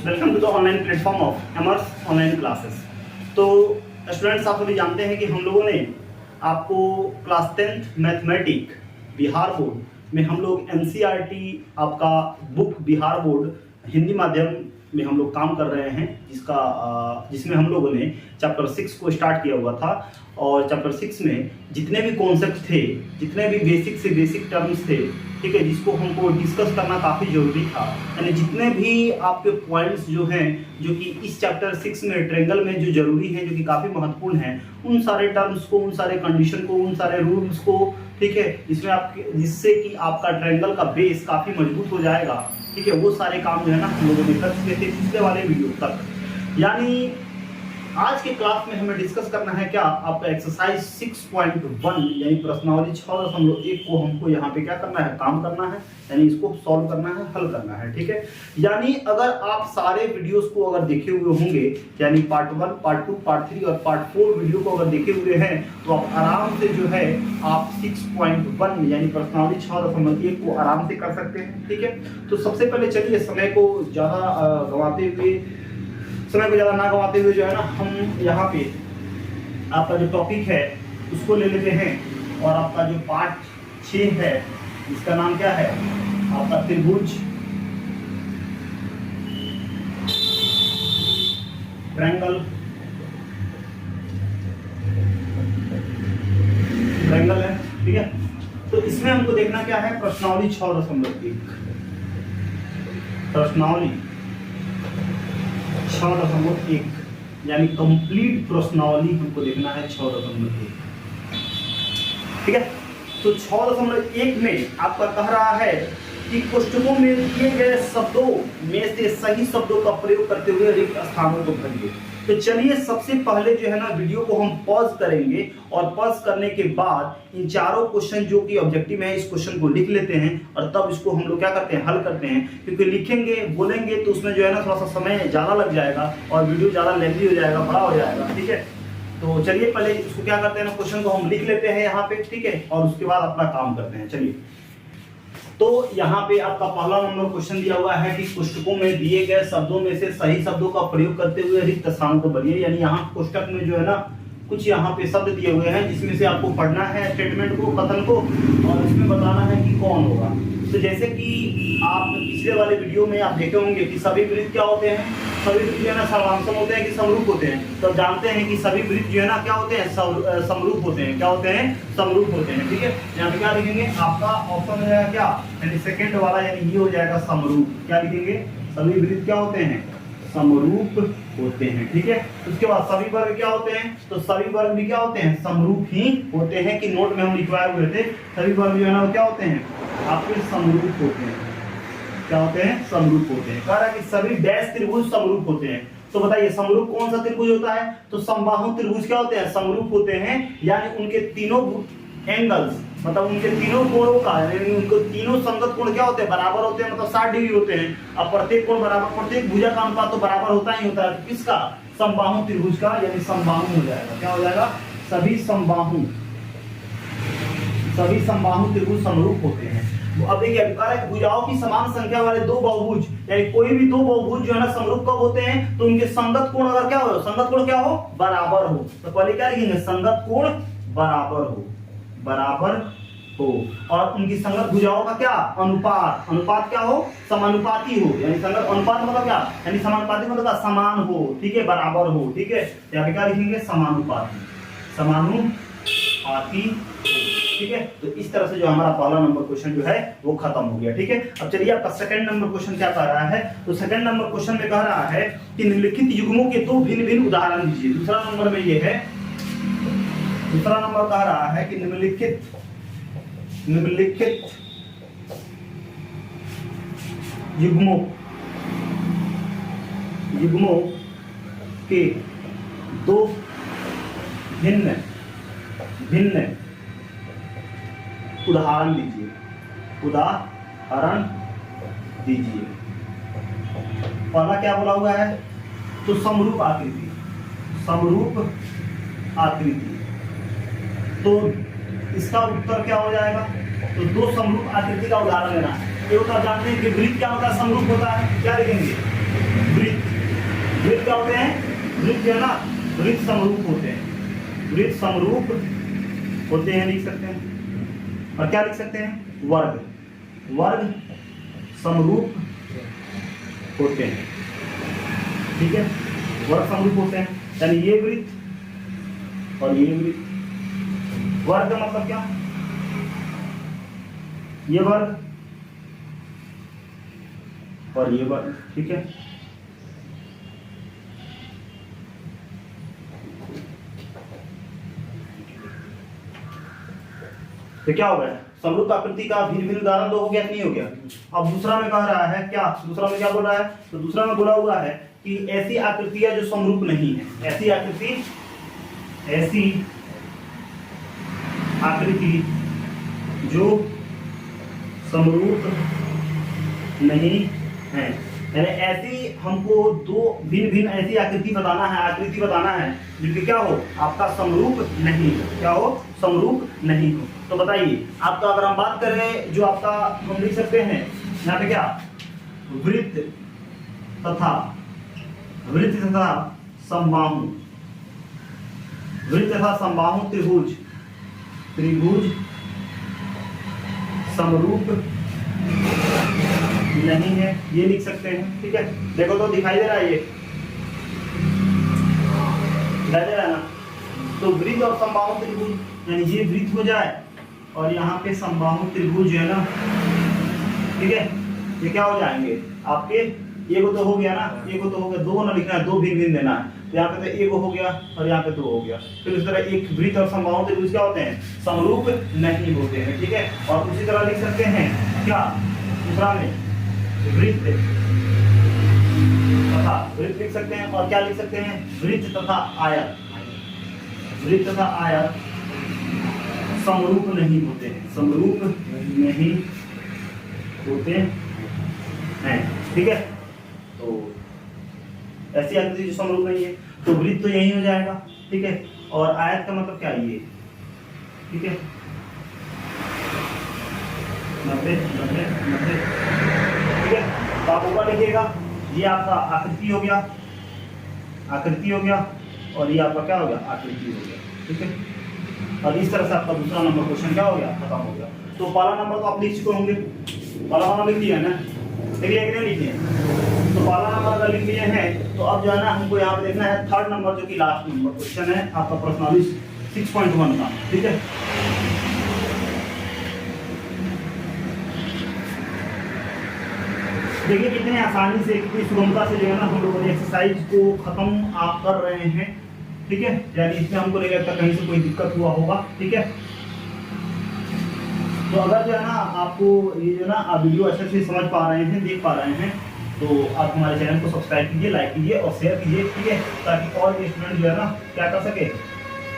Welcome to the online platform of एमर्स online classes. तो students, आप सभी जानते हैं कि हम लोगों ने आपको class 10th mathematic Bihar board में हम लोग एनसीईआरटी आपका बुक बिहार बोर्ड हिंदी माध्यम में हम लोग काम कर रहे हैं, जिसमें हम लोगों ने चैप्टर 6 को स्टार्ट किया हुआ था। और चैप्टर 6 में जितने भी कॉन्सेप्ट थे, जितने भी बेसिक से बेसिक टर्म्स थे, ठीक है, जिसको हमको डिस्कस करना काफ़ी ज़रूरी था। यानी जितने भी आपके पॉइंट्स जो हैं, जो कि इस चैप्टर 6 में ट्रायंगल में जो जरूरी हैं, जो कि काफ़ी महत्वपूर्ण हैं, उन सारे टर्म्स को, उन सारे कंडीशन को, उन सारे रूल्स को, ठीक है, जिससे कि आपका ट्रायंगल का बेस काफ़ी मजबूत हो जाएगा, ठीक है, वो सारे काम जो है ना हम लोगों ने कर चुके थे पिछले वाले वीडियो तक। यानी आज के क्लास में हमें डिस्कस करना है क्या, आपका एक्सरसाइज 6.1 यानी प्रश्नावली 6.1 को हमको यहाँ पे क्या करना है, काम करना है, यानी इसको सॉल्व करना है, हल करना है, ठीक है। यानी अगर आप सारे वीडियोस को अगर देखे हुए होंगे, यानी पार्ट 1, पार्ट 2, पार्ट 3 और पार्ट 4 वीडियो को अगर देखे हुए हैं, तो आप आराम से जो है आप 6.1 यानी प्रश्नावली 6.1 को आराम से कर सकते हैं, ठीक है। तो सबसे पहले चलिए समय को ज़्यादा ना गंवाते हुए जो है ना, हम यहाँ पे आपका जो टॉपिक है उसको ले लेते हैं। और आपका जो पार्ट 6 है, इसका नाम क्या है, आपका त्रिभुज ट्रायंगल है, ठीक है। तो इसमें हमको देखना क्या है, प्रश्नावली 6.1 प्रश्नावली 6.1 यानी कंप्लीट प्रश्नावली हमको देखना है 6.1, ठीक है। तो 6.1 में आपका कह रहा है कि कोष्ठकों में दिए गए शब्दों में से सही शब्दों का प्रयोग करते हुए रिक्त स्थानों को भरिए। तो चलिए सबसे पहले जो है ना वीडियो को हम पॉज करेंगे, और पॉज करने के बाद इन चारों क्वेश्चन जो कि ऑब्जेक्टिव है, इस क्वेश्चन को लिख लेते हैं, और तब इसको हम लोग क्या करते हैं, हल करते हैं। क्योंकि लिखेंगे बोलेंगे तो उसमें जो है ना थोड़ा सा समय ज़्यादा लग जाएगा और वीडियो ज़्यादा लेंथी हो जाएगा, बड़ा हो जाएगा, ठीक है। तो चलिए पहले इसको क्या करते हैं ना, क्वेश्चन को हम लिख लेते हैं यहाँ पे, ठीक है, और उसके बाद अपना काम करते हैं। चलिए, तो यहाँ पे आपका पहला नंबर क्वेश्चन दिया हुआ है कि कोष्ठकों में दिए गए शब्दों में से सही शब्दों का प्रयोग करते हुए रिक्त स्थान को भरिए। यानी यहाँ कोष्ठक में जो है ना कुछ यहाँ पे शब्द दिए हुए हैं, जिसमें से आपको पढ़ना है स्टेटमेंट को, कथन को, और इसमें बताना है कि कौन होगा। तो जैसे कि आप पिछले वाले वीडियो में आप देखे होंगे कि सभी वृत्त क्या होते हैं, सभी वृत्त जो है ना सर्वांगसम होते हैं कि समरूप होते हैं। तो जानते हैं कि सभी वृत्त जो है ना क्या होते हैं, समरूप होते हैं। क्या होते हैं, समरूप होते हैं, ठीक है। यहाँ पे क्या लिखेंगे, आपका ऑप्शन हो जाएगा क्या, यानी सेकंड वाला, यानी ये हो जाएगा समरूप। क्या लिखेंगे, सभी वृत्त क्या होते हैं, समरूप होते हैं, ठीक है। उसके बाद सभी वर्ग क्या होते हैं, तो सभी वर्ग भी क्या होते हैं, समरूप ही होते हैं। कि नोट में हम लिखवाए हुए थे, सभी वर्ग जो है ना क्या होते हैं, आपके समरूप होते हैं। क्या होते हैं, समरूप होते हैं। कह रहा है कि सभी डैश त्रिभुज समरूप होते हैं। तो बताइए समरूप कौन सा त्रिभुज होता है, तो समबाहु त्रिभुज क्या होते हैं, समरूप होते हैं। यानी उनके तीनों एंगल्स, मतलब उनके तीनों कोणों का, यानी उनको तीनों संगत कोण क्या होते हैं, बराबर होते हैं, मतलब 60 डिग्री होते हैं। अब प्रत्येक कोण बराबर, प्रत्येक भुजा का अनुपात तो बराबर होता ही होता है। किसका, समबाहु त्रिभुज का, यानी समबाहु हो जाएगा। क्या हो जाएगा, सभी समबाहु त्रिभुज समरूप होते हैं। अब देखिए कह रहा है भुजाओं की समान संख्या वाले दो बहुभुज, यानी कोई भी दो बहुभुज जो है ना समरूप कब होते हैं, तो उनके संगत कोण अगर क्या हो, संगत कोण क्या हो, बराबर हो। तो पहले क्या लिखेंगे, संगत कोण बराबर हो, और उनकी संगत भुजाओं का क्या, अनुपात क्या हो, समानुपाती हो। यानी संगत अनुपात मतलब क्या, यानी समानुपाती मतलब समान हो, ठीक है, बराबर हो, ठीक है। यहाँ पे क्या लिखेंगे, समानुपाती ठीक है। तो इस तरह से जो हमारा पहला नंबर क्वेश्चन जो है वो खत्म हो गया, ठीक है। अब चलिए आपका सेकंड नंबर क्वेश्चन क्या कह रहा है, तो सेकंड नंबर क्वेश्चन में कह रहा है कि निम्नलिखित युग्मों के दो भिन्न भिन्न उदाहरण दीजिए। दूसरा नंबर में ये है, दूसरा नंबर कह रहा है कि निम्नलिखित युग्मों के दो भिन्न उदाहरण दीजिए। पहला क्या बोला हुआ है, तो समरूप आकृति। तो इसका उत्तर क्या हो जाएगा, तो दो समरूप आकृति का उदाहरण लेना है। एक तो जानते हैं कि वृत्त क्या होता है, समरूप होता है। क्या लिखेंगे, वृत्त। वृत्त क्या होते हैं? वृत्त जो है ना वृत्त समरूप होते हैं, वृत्त समरूप होते हैं लिख सकते हैं। और क्या लिख सकते हैं? वर्ग, वर्ग समरूप होते हैं, ठीक है, वर्ग समरूप होते हैं। यानी ये वृत्त और ये वृत्त, वर्ग का मतलब क्या? ये वर्ग और ये वर्ग, ठीक है। तो क्या हो गया? समरूप आकृति का भिन्न भिन्न उदाहरण दो हो गया कि नहीं हो गया? अब दूसरा में कह रहा है क्या? दूसरा में क्या बोल रहा है? तो दूसरा में बोला हुआ है कि ऐसी आकृतियां जो समरूप नहीं है, ऐसी आकृति, ऐसी आकृति जो समरूप नहीं है, यानी ऐसी हमको दो भिन्न भिन्न ऐसी आकृति बताना है, आकृति बताना है जिनके क्या हो? आपका समरूप नहीं हो, क्या हो? समरूप नहीं हो। तो बताइए आपका, अगर हम बात करें जो आपका, हम लिख सकते हैं यहाँ पे क्या? वृत्त तथा, वृत्त तथा समबाहु, वृत्त तथा समबाहु त्रिभुज, त्रिभुज समरूप नहीं है, ये लिख सकते हैं, ठीक है। देखो तो दिखाई दे रहा है, ये दिखाई दे रहा है ना? तो वृत्त और समबाहु त्रिभुज, यानी ये वृत्त हो जाए और यहाँ पे समबाहु त्रिभुज जो है ना, ठीक है, ये क्या हो जाएंगे आपके? ये को तो हो गया ना, ये को तो हो गया, दो ना लिखना है, दो भिन्न भिन्न देना है। तो यहाँ पे तो एक हो गया और यहाँ पे दो हो गया। फिर इस तरह एक वृत्त और समबाहु त्रिभुज क्या होते हैं? समरूप नहीं होते हैं, ठीक है। और उसी तरह लिख सकते हैं क्या? दूसरा में वृत्त तथा, वृत्त लिख सकते हैं, और क्या लिख सकते हैं? वृत्त तथा आयत, वृत्त तथा आयत समरूप नहीं होते हैं, समरूप नहीं होते हैं, ठीक है। तो ऐसी आकृति जो समरूप नहीं है, तो वृत्त तो यही हो जाएगा, ठीक है। और आयत का मतलब क्या? ये, ठीक है, 90 90 90, ठीक है। तो आप ऊपर लिखिएगा, ये आपका आकृति हो गया, आकृति हो गया, और ये आपका क्या हो गया? आकृति हो गया, ठीक है। और इस तरह से आपका दूसरा नंबर क्वेश्चन क्या हो गया? खत्म हो गया। तो पहला नंबर तो आप लिख चुके होंगे, पहला नंबर लिख दिया है ना? लिखिए कि नहीं लिखिए? तो पहला नंबर अगर लिख लिए हैं तो अब जो है ना हमको यहाँ पे देखना है थर्ड नंबर, जो कि लास्ट नंबर क्वेश्चन है आपका प्रश्नावली 6.1 का, ठीक है। देखिए कितने आसानी से, कितनी सुगमता से जो है ना हम लोग एक्सरसाइज को खत्म आप कर रहे हैं, ठीक है। यानी इसमें हमको नहीं लगता कहीं से कोई दिक्कत हुआ होगा, ठीक है। तो अगर जो है ना आपको ये जो ना आप वीडियो अच्छे से समझ पा रहे हैं, देख पा रहे हैं, तो आप हमारे चैनल को सब्सक्राइब कीजिए, लाइक कीजिए और शेयर कीजिए, ठीक है, ताकि और स्टूडेंट जो है ना क्या कर सके,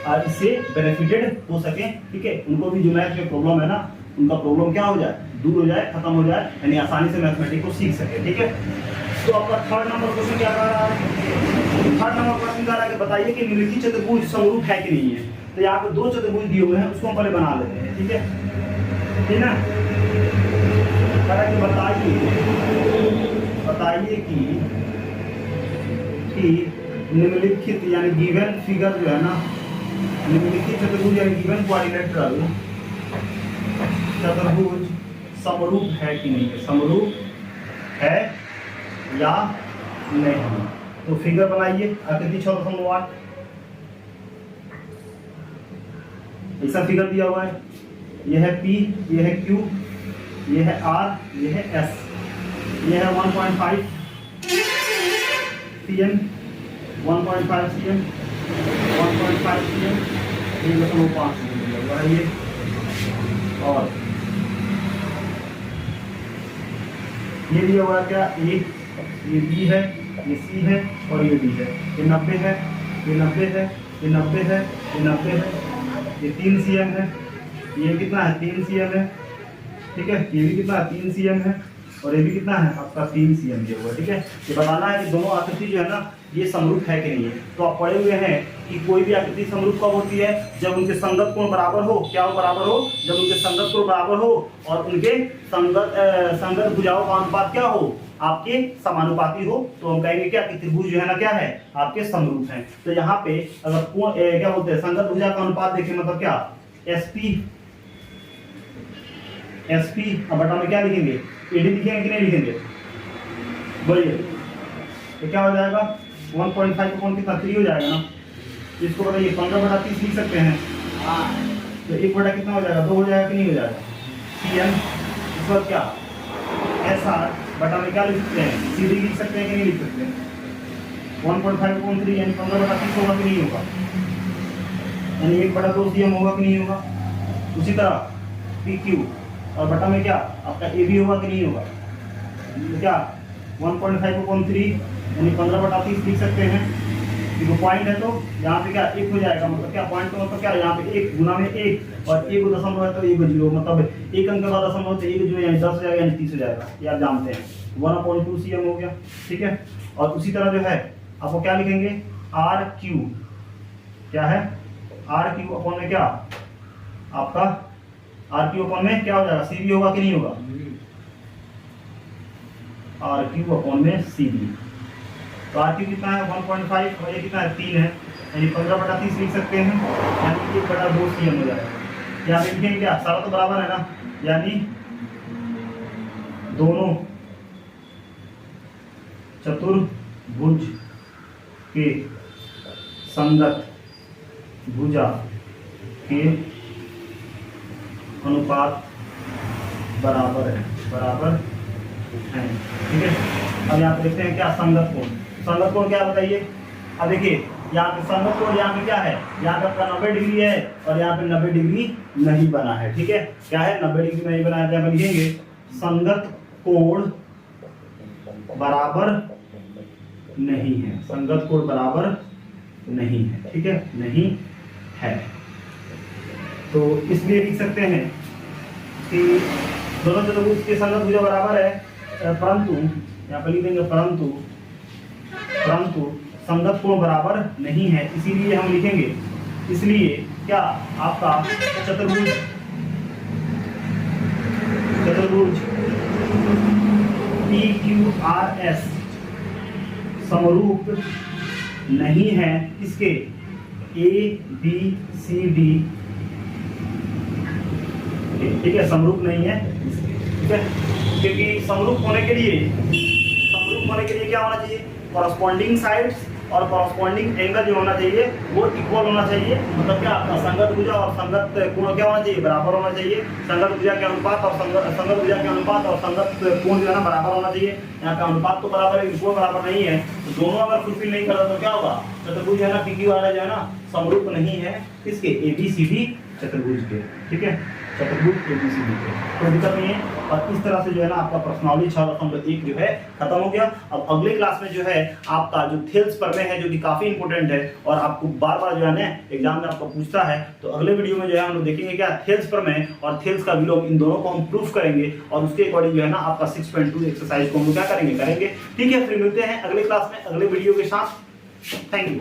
आज इससे बेनिफिटेड हो सके, ठीक है। उनको भी जो मैथ में प्रॉब्लम है ना, उनका प्रॉब्लम क्या हो जाए? दूर हो जाए, खत्म हो जाए, यानी आसानी से मैथमेटिक्स को सीख सके, ठीक है। तो आपका थर्ड नंबर क्वेश्चन क्या कह रहा है? थर्ड नंबर क्वेश्चन कह रहा है कि बताइए कि निम्नलिखित चतुर्भुज समरूप है कि नहीं है। तो यहाँ पे दो चतुर्भुज दिए हुए हैं, उसको हम पहले बना लेते हैं, ठीक है, ठीक ना। कह रहा है कि बताइए कि निम्नलिखित यानी गिवन फिगर जो है ना, निम्नलिखित चतुर्भुज यानी गिवन क्वाड्रिलेटरल चतुर्भुज समरूप है कि नहीं है, समरूप है या नहीं। तो फिगर बनाइए, आकृति 6.8 ऐसा फिगर दिया हुआ है। यह है P, यह है Q, यह है R, यह है S, यह है 1.5 cm, 1.5 cm, 1.5 cm, 3.5 cm दिया हुआ है ये। और ये दिया हुआ क्या? ये B है, ये C है और ये D है। ये 90 है, ये 90 है, ये 90 है, ये 90 है, ये 3 cm है, ये कितना है? 3 cm है, ठीक है। ये भी कितना है? 3 cm है, और ये भी कितना है? आपका 3 cm दिया हुआ है, ठीक है। ये बताना है कि दोनों आकृति जो है ना ये समरूप है कि नहीं है। तो आप पढ़े हुए हैं कि कोई भी आकृति समरूप कब होती है, जब उनके संगत कोण बराबर हो। क्या हो बराबर हो? जब उनके संगत कोण बराबर हो और उनके संगत भुजाओं का अनुपात क्या हो, आपके समानुपाती हो, तो हम कहेंगे क्या कि त्रिभुज जो है ना क्या है, आपके समरूप हैं। तो यहाँ पे अगर कोण क्या बोलते हैं, संगत भुजा का अनुपात देखें, मतलब क्या एसपी अब बटा में क्या लिखेंगे, एडी लिखेंगे कि नहीं लिखेंगे, बोलिए। तो क्या हो जाएगा 1.5 को कितना 3 हो जाएगा ना। इसको बताइए 15/30 लिख सकते हैं। तो 1 बटा कितना हो जाएगा, 2 हो जाएगा कि नहीं हो जाएगा, CN। इस वक्त क्या SR बटा में क्या लिख सकते हैं, CD लिख सकते हैं कि नहीं लिख सकते हैं। 1.5/3 यानी 15/30 होगा कि नहीं होगा, यानी 1/2 CM होगा कि नहीं होगा। उसी तरह PQ और बटा में क्या आपका AB होगा कि नहीं होगा। तो क्या 1.5/3 यानी 15/30 लिख सकते हैं। देखो पॉइंट है तो यहाँ पे क्या 1 हो जाएगा, मतलब क्या पॉइंट का मतलब क्या, यहाँ पे 1 गुना में 1 और 1 दशमलव है तो 1 0, मतलब 1 अंक के बाद दशमलव तो 1 जो यानी 10 हो जाएगा, यानी 30 हो जाएगा। ये आप जानते हैं 1/2 CM हो गया, ठीक है। और उसी तरह जो है आपको क्या लिखेंगे, RQ क्या है, RQ अपॉन में क्या आपका RQ अपॉन में क्या हो जाएगा, CB होगा कि नहीं होगा, RQ अपॉन में CB। तो RQ कितना है 1.5 और ये कितना है 3 है, यानी 15/30 लिख सकते हैं, यानी 1/2 CM हो जाएगा। यहाँ पे लिखेंगे क्या, सारा तो बराबर है ना, यानी दोनों चतुर्भुज के संगत भुजा के अनुपात बराबर है, ठीक है। अब यहाँ पे देखते हैं क्या संगत कोण, संगत कोण क्या बताइए। अब देखिए यहाँ पे संगत कोण यहाँ पे क्या है, यहाँ पे आपका 90 डिग्री है और यहाँ पे 90 डिग्री नहीं बना है, ठीक है। क्या है 90 डिग्री नहीं बना है, यहाँ पे लिखेंगे संगत कोण बराबर नहीं है, संगत कोण बराबर नहीं है, ठीक है, नहीं है। तो इसलिए लिख सकते हैं कि दोनों चतुर्भुज के संगत भुजा बराबर है, परंतु यहाँ पर लिख देंगे परंतु संगत कोण बराबर नहीं है। इसीलिए हम लिखेंगे, इसलिए क्या आपका चतुर्भुज PQRS समरूप नहीं है इसके ABCD, ठीक है, समरूप नहीं है, ठीक है। क्योंकि समरूप होने के लिए क्या होना चाहिए, कॉरस्पॉन्डिंग साइड्स और कॉरस्पॉन्डिंग एंगल जो होना चाहिए वो इक्वल होना चाहिए। मतलब क्या आपका संगत भुजा और संगत कोण क्या होना चाहिए, बराबर होना चाहिए। संगत भुजा के अनुपात और संगत भुजा के अनुपात और संगत कोण जो है ना बराबर होना चाहिए। यहाँ का अनुपात तो बराबर है, कोण बराबर नहीं है, तो दोनों अगर फुलफिल नहीं करता तो क्या होगा, चतुर्भुज है ना PQ वाला जो है ना समरूप नहीं है इसके ABCD चतुर्भुज के, ठीक है, चतुर्भुज ABCD के, कोई दिक्कत नहीं है। और इस तरह से जो है ना आपका प्रश्नावली 6.1 जो है खत्म हो गया। अब अगले क्लास में जो है आपका जो थेल्स प्रमेय है जो कि काफी इंपॉर्टेंट है और आपको बार बार जो है ना एग्जाम में आपको पूछता है, तो अगले वीडियो में जो है हम लोग देखेंगे क्या थेल्स प्रमेय और थेल्स का विलोम, इन दोनों को हम प्रूफ करेंगे और उसके अकॉर्डिंग जो है ना आपका 6.2 एक्सरसाइज को हम लोग क्या करेंगे, ठीक है। फिर मिलते हैं अगले क्लास में अगले वीडियो के साथ। Thank you.